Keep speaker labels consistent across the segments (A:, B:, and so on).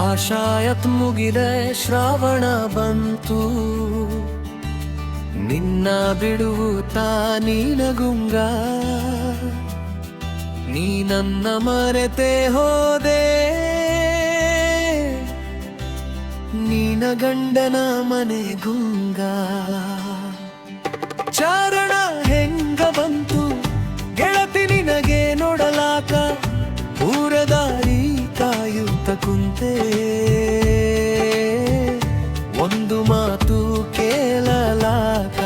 A: ಆಷಾಢ ಮುಗಿದೆ ಶ್ರಾವಣ ಬಂತು, ನಿನ್ನ ಬಿಡುತ್ತಾ ನೀನಗುಂಗ, ನೀ ನನ್ನ ಮರೆತೆ ಹೋದೆ, ನೀನ ಗಂಡನ ಮನೆಗುಂಗ. ಚಾರಣ ಹೆಂಗ ಬಂತು ಗೆಳತಿ ನಿನಗೆ ನೋಡಲಾಕ, ಊರದಾರಿ ಕಾಯುತ್ತ ಕುಂತೆ, ಒಂದು ಮಾತು ಕೇಳಲಾಕ.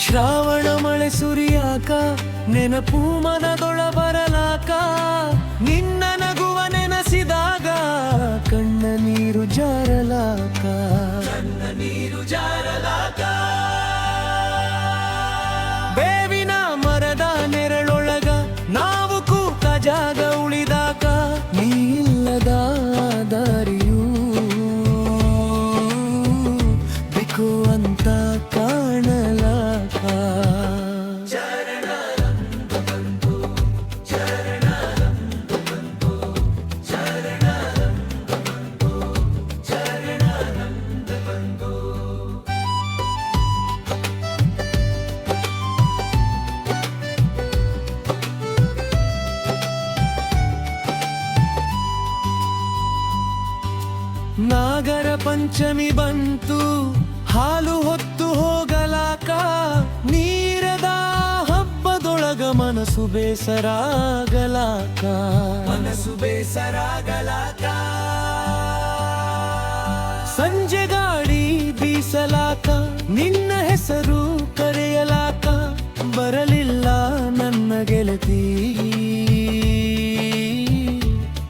A: ಶ್ರಾವಣ ಮಳೆ ಸುರಿಯಾಕ, ನೆನಪು ಮನದೊಳ ಬರಲಾಕ, ನಿನ್ನ ನಗುವ ನೆನಸಿದಾಗ ಕಣ್ಣ ನೀರು ಜಾರಲಾಕ, ಕಣ್ಣ ನೀರು ಜಾರಲಾಕ. ಬೇವಿನ ಮರದ ನೆರಳೊಳಗ ನಾವು ಕೂತ ಜಾಗ ಉಳಿದಾಕ, ನೀ ಇಲ್ಲದ ದಾರಿಯೂ ಬೇಕು ಅಂತ ಕಾಣಲಾಕ. ನಾಗರ ಪಂಚಮಿ ಬಂತು, ಹಾಲು ಹೊತ್ತು ಹೋಗಲಾಕ, ನೀರದ ಹಬ್ಬದೊಳಗ ಮನಸ್ಸು ಬೇಸರಾಗಲಾಕ, ಮನಸ್ಸು ಬೇಸರಾಗಲಾಕ. ಸಂಜೆ ಗಾಳಿ ಬೀಸಲಾಕ, ನಿನ್ನ ಹೆಸರು ಕರೆಯಲಾಕ, ಬರಲಿಲ್ಲ ನನ್ನ ಗೆಳತಿ,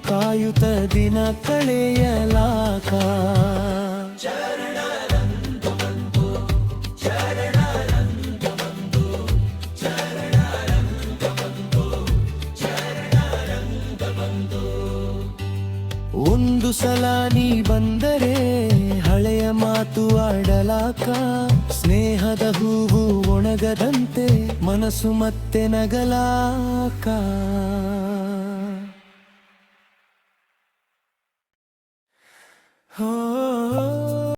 A: ಕಾಯುತ್ತ ದಿನ ಕಳೆಯಲಾಕ. ಒಂದು ಸಲ ನೀ ಬಂದರೆ ಹಳೆಯ ಮಾತು ಆಡಲಾಕ, ಸ್ನೇಹದ ಹೂವು ಒಣಗದಂತೆ ಮನಸ್ಸು ಮತ್ತೆ ನಗಲಾಕ.